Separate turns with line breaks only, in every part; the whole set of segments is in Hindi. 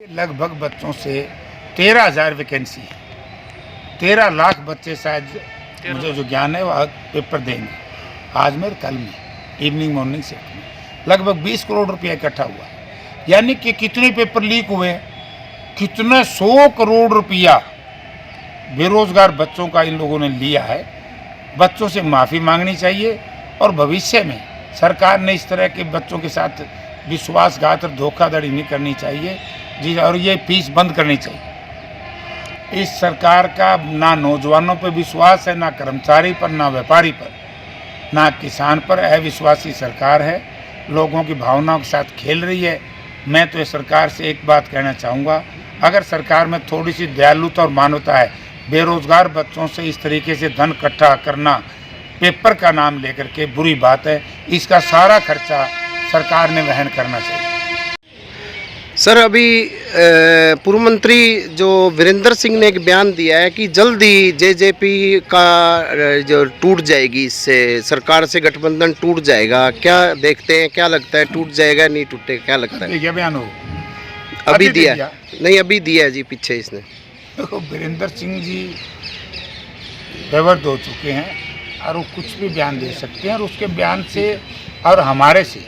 लगभग बच्चों से 13,000 वैकेंसी है। 13 लाख बच्चे शायद, मुझे जो ज्ञान है, वह पेपर देंगे आज में कल में, इवनिंग मॉर्निंग शिफ्ट में। लगभग 20 करोड़ रुपया इकट्ठा हुआ है। यानी कि कितने पेपर लीक हुए, कितने 100 करोड़ रुपया बेरोजगार बच्चों का इन लोगों ने लिया है। बच्चों से माफ़ी मांगनी चाहिए और भविष्य में सरकार ने इस तरह के बच्चों के साथ विश्वासघात और धोखाधड़ी नहीं करनी चाहिए जी, और ये फीस बंद करनी चाहिए। इस सरकार का ना नौजवानों पर विश्वास है, ना कर्मचारी पर, ना व्यापारी पर, ना किसान पर। अविश्वासी सरकार है, लोगों की भावनाओं के साथ खेल रही है। मैं तो इस सरकार से एक बात कहना चाहूँगा, अगर सरकार में थोड़ी सी दयालुता और मानवता है, बेरोजगार बच्चों से इस तरीके से धन इकट्ठा करना पेपर का नाम लेकर के बुरी बात है। इसका सारा खर्चा सरकार ने वहन करना चाहिए।
सर, अभी पूर्व मंत्री जो वीरेंद्र सिंह ने एक बयान दिया है कि जल्द ही जेजेपी का जो टूट जाएगी, इससे सरकार से गठबंधन टूट जाएगा। क्या देखते हैं, क्या लगता है, टूट जाएगा नहीं टूटेगा, क्या लगता है?
क्या बयान हो?
अभी दिया नहीं, अभी दिया जी पीछे इसने।
देखो, वीरेंद्र सिंह जी बेवर्द हो चुके हैं और वो कुछ भी बयान दे सकते हैं, और उसके बयान से और हमारे से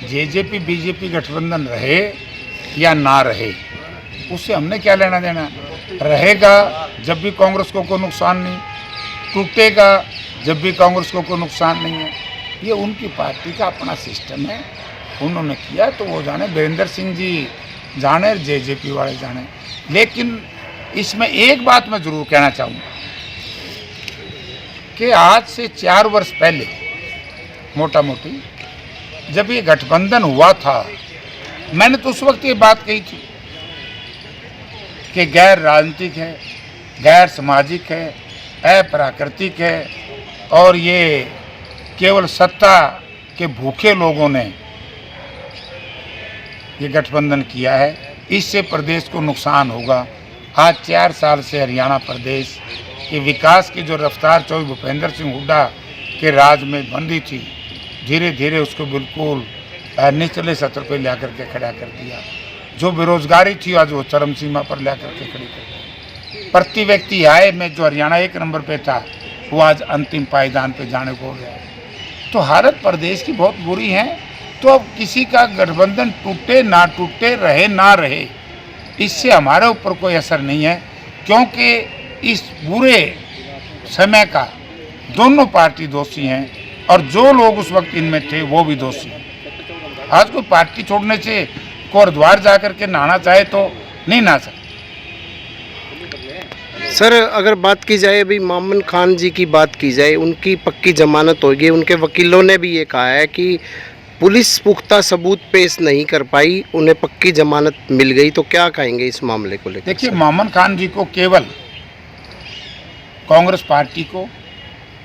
जेजेपी बीजेपी गठबंधन रहे या ना रहे, उससे हमने क्या लेना देना। रहेगा जब भी कांग्रेस को कोई नुकसान नहीं, टूटेगा जब भी कांग्रेस को कोई नुकसान नहीं है। ये उनकी पार्टी का अपना सिस्टम है, उन्होंने किया तो वो जाने, वीरेंद्र सिंह जी जाने, जेजेपी वाले जाने। लेकिन इसमें एक बात मैं ज़रूर कहना चाहूँगा कि आज से 4 वर्ष पहले मोटा मोटी जब ये गठबंधन हुआ था, मैंने तो उस वक्त ये बात कही थी कि गैर राजनीतिक है, गैर सामाजिक है, अप्राकृतिक है, और ये केवल सत्ता के भूखे लोगों ने ये गठबंधन किया है, इससे प्रदेश को नुकसान होगा। आज 4 साल से हरियाणा प्रदेश के विकास की जो रफ्तार चौधरी भूपेंद्र सिंह हुड्डा के राज में बंधी थी, धीरे धीरे उसको बिल्कुल निचले सत्र पे ला करके खड़ा कर दिया। जो बेरोजगारी थी आज वो चरम सीमा पर ला करके खड़ी कर दी। प्रति व्यक्ति आय में जो हरियाणा 1 नंबर पे था, वो आज अंतिम पायदान पे जाने को गया है। तो हालत प्रदेश की बहुत बुरी है। तो अब किसी का गठबंधन टूटे ना टूटे, रहे ना रहे, इससे हमारे ऊपर कोई असर नहीं है, क्योंकि इस बुरे समय का दोनों पार्टी दोषी हैं और जो लोग उस वक्त इनमें थे वो भी दोषी हैं। आज कोई पार्टी छोड़ने से कोटद्वार जा करके नहाना चाहे तो नहीं नहा सकते।
सर, अगर बात की जाए, अभी मोमिन खान जी की बात की जाए, उनकी पक्की जमानत होगी। उनके वकीलों ने भी ये कहा है कि पुलिस पुख्ता सबूत पेश नहीं कर पाई, उन्हें पक्की जमानत मिल गई। तो क्या कहेंगे इस मामले को लेकर?
देखिए, मोमिन खान जी को केवल कांग्रेस पार्टी को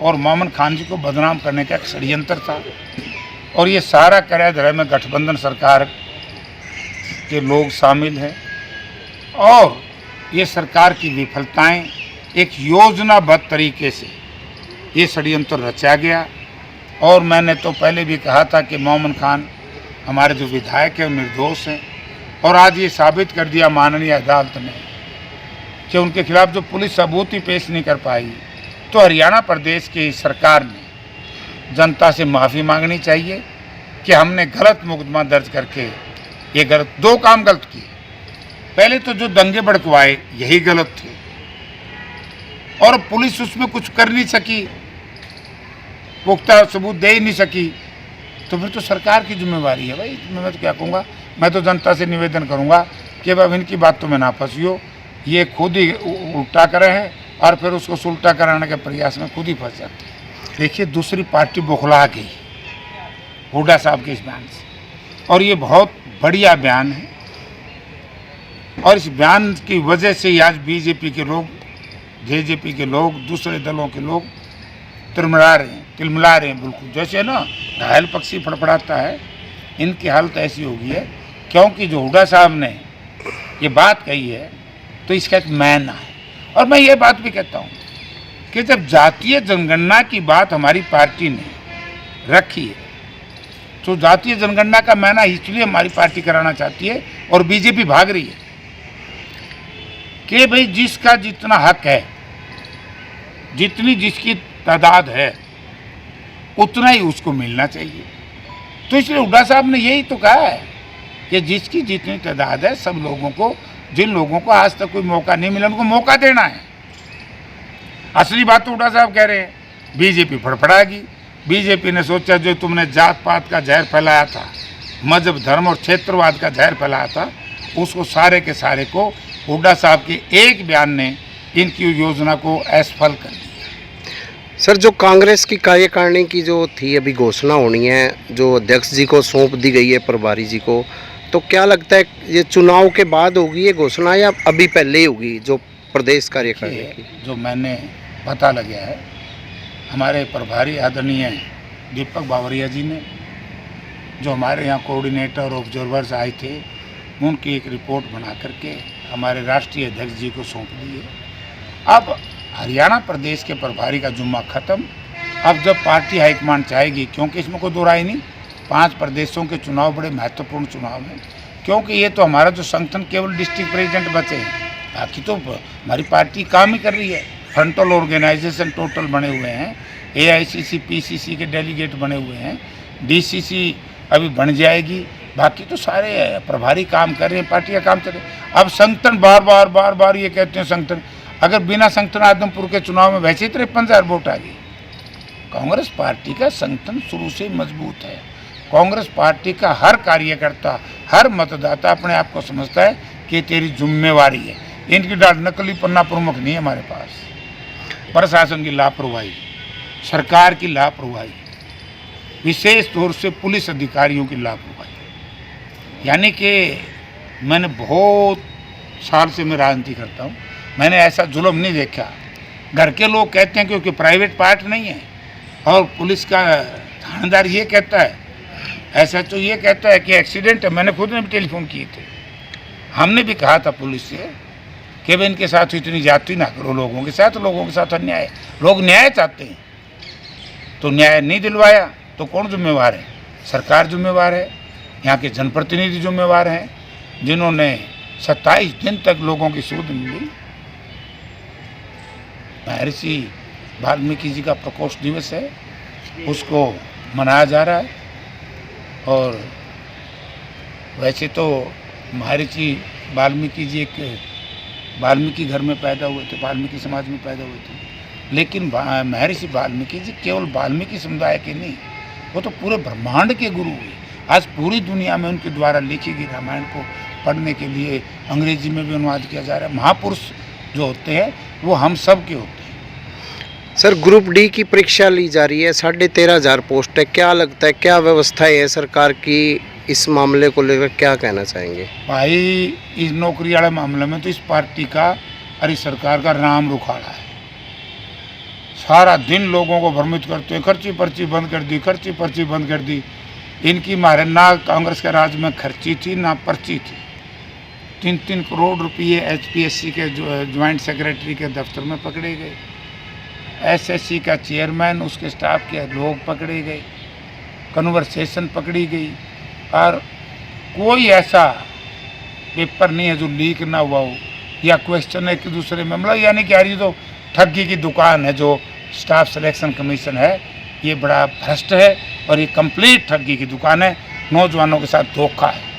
और मोमिन खान जी को बदनाम करने का एक षड्यंत्र था, और ये सारा कराधार में गठबंधन सरकार के लोग शामिल हैं, और ये सरकार की विफलताएं एक योजनाबद्ध तरीके से ये षड्यंत्र रचा गया। और मैंने तो पहले भी कहा था कि मोमिन खान हमारे जो विधायक हैं वो निर्दोष हैं, और आज ये साबित कर दिया माननीय अदालत ने कि उनके खिलाफ जो पुलिस सबूत ही पेश नहीं कर पाई। तो हरियाणा प्रदेश की सरकार ने जनता से माफ़ी मांगनी चाहिए कि हमने गलत मुकदमा दर्ज करके ये गलत 2 काम गलत किए। पहले तो जो दंगे भड़कवाए यही गलत थे, और पुलिस उसमें कुछ कर नहीं सकी, पुख्ता सबूत दे ही नहीं सकी, तो फिर तो सरकार की जिम्मेवारी है भाई। मैं तो क्या कहूँगा, मैं तो जनता से निवेदन करूँगा कि अब इनकी बात तो मैं ना फंसियो, ये खुद ही उल्टा करे हैं और फिर उसको सुलटा कराने के प्रयास में खुद ही फंस जाते हैं। देखिए, दूसरी पार्टी बौखला गई हुड्डा साहब के इस बयान से, और ये बहुत बढ़िया बयान है, और इस बयान की वजह से आज बीजेपी के लोग, जेजेपी के लोग, दूसरे दलों के लोग तिलमिला रहे हैं बिल्कुल, जैसे ना घायल पक्षी फड़फड़ाता है। इनकी हालत ऐसी हो गई है, क्योंकि जो हुड्डा साहब ने ये बात कही है तो इसका एक मायना है। और मैं ये बात भी कहता हूँ कि जब जातीय जनगणना की बात हमारी पार्टी ने रखी है, तो जातीय जनगणना का मायना इसलिए हमारी पार्टी कराना चाहती है और बीजेपी भाग रही है कि भाई जिसका जितना हक है, जितनी जिसकी तादाद है, उतना ही उसको मिलना चाहिए। तो इसलिए हुड्डा साहब ने यही तो कहा है कि जिसकी जितनी तादाद है, सब लोगों को, जिन लोगों को आज तक कोई मौका नहीं मिला उनको मौका देना है। असली बात तो हुड्डा साहब कह रहे हैं, बीजेपी फड़फड़ाएगी। बीजेपी ने सोचा जो तुमने जात पात का जहर फैलाया था, मजहब धर्म और क्षेत्रवाद का जहर फैलाया था, उसको सारे के सारे को हुड्डा साहब के एक बयान ने इनकी योजना को असफल कर दिया।
सर, जो कांग्रेस की कार्यकारिणी की जो थी अभी घोषणा होनी है, जो अध्यक्ष जी को सौंप दी गई है, प्रभारी जी को, तो क्या लगता है ये चुनाव के बाद होगी ये घोषणा या अभी पहले ही होगी जो प्रदेश कार्यकारिणी की?
जो मैंने पता लगा है, हमारे प्रभारी आदरणीय दीपक बावरिया जी ने, जो हमारे यहाँ कोऑर्डिनेटर ऑब्जर्वर्स आए थे, उनकी एक रिपोर्ट बना करके हमारे राष्ट्रीय अध्यक्ष जी को सौंप दी है। अब हरियाणा प्रदेश के प्रभारी का जुम्मा ख़त्म। अब जब पार्टी हाईकमान चाहेगी, क्योंकि इसमें कोई दो राय नहीं, 5 प्रदेशों के चुनाव बड़े महत्वपूर्ण चुनाव हैं, क्योंकि ये तो हमारा जो संगठन केवल डिस्ट्रिक्ट प्रेसिडेंट बचे हैं, बाकी तो हमारी पार्टी काम ही कर रही है। फ्रंटल ऑर्गेनाइजेशन टोटल बने हुए हैं, AICC PCC के डेलीगेट बने हुए हैं, DCC अभी बन जाएगी, बाकी तो सारे प्रभारी काम कर रहे हैं, पार्टी का काम चल रहा है। अब संगठन बार बार ये कहते हैं संगठन, अगर बिना संगठन आदमपुर के चुनाव में वैसे ही 53,000 वोट आ गई। कांग्रेस पार्टी का संगठन शुरू से मजबूत है। कांग्रेस पार्टी का हर कार्यकर्ता, हर मतदाता अपने आप को समझता है कि तेरी जिम्मेवारी है। इनकी डाल नकली पन्ना प्रमुख नहीं है हमारे पास। प्रशासन की लापरवाही, सरकार की लापरवाही, विशेष तौर से पुलिस अधिकारियों की लापरवाही। यानी कि मैंने बहुत साल से मैं राजनीति करता हूँ, मैंने ऐसा जुल्म नहीं देखा। घर के लोग कहते हैं क्योंकि प्राइवेट पार्ट नहीं है, और पुलिस का थानेदार ये कहता है, ऐसा तो ये कहता है कि एक्सीडेंट है। मैंने खुद ने भी टेलीफोन किए थे, हमने भी कहा था पुलिस से कि भाई इनके साथ इतनी ज्यादती ना करो, लोगों के साथ अन्याय। लोग न्याय चाहते हैं, तो न्याय नहीं दिलवाया तो कौन जिम्मेवार है? सरकार जिम्मेवार है, यहाँ के जनप्रतिनिधि जिम्मेवार हैं, जिन्होंने 27 दिन तक लोगों की सूद नहीं ली। महर्षि वाल्मीकि जी का प्रकोष्ठ दिवस है, उसको मनाया जा रहा है। और वैसे तो महर्षि वाल्मीकि जी एक वाल्मीकि घर में पैदा हुए थे, वाल्मीकि समाज में पैदा हुए थे, लेकिन महर्षि वाल्मीकि जी केवल वाल्मीकि समुदाय के नहीं, वो तो पूरे ब्रह्मांड के गुरु हुए। आज पूरी दुनिया में उनके द्वारा लिखी गई रामायण को पढ़ने के लिए अंग्रेजी में भी अनुवाद किया जा रहा है। महापुरुष जो होते हैं वो हम सब के होते हैं।
सर, ग्रुप डी की परीक्षा ली जा रही है, 13,500 पोस्ट है, क्या लगता है क्या व्यवस्थाएं है सरकार की इस मामले को लेकर, क्या कहना चाहेंगे?
भाई, इस नौकरी वाले मामले में तो इस पार्टी का और इस सरकार का नाम रुखाड़ा है। सारा दिन लोगों को भ्रमित करते हैं, खर्ची पर्ची बंद कर दी, खर्ची पर्ची बंद कर दी। इनकी मारे ना कांग्रेस के राज में खर्ची थी ना पर्ची थी। 3-3 करोड़ रुपये HPSC के ज्वाइंट सेक्रेटरी के दफ्तर में पकड़े गए, SSC का चेयरमैन, उसके स्टाफ के लोग पकड़े गए, कन्वर्सेशन पकड़ी गई, और कोई ऐसा पेपर नहीं है जो लीक ना हुआ हो या क्वेश्चन एक दूसरे में, मतलब यानी कि यार ये तो ठगी की दुकान है। जो स्टाफ सिलेक्शन कमीशन है ये बड़ा भ्रष्ट है और ये कंप्लीट ठगी की दुकान है, नौजवानों के साथ धोखा है।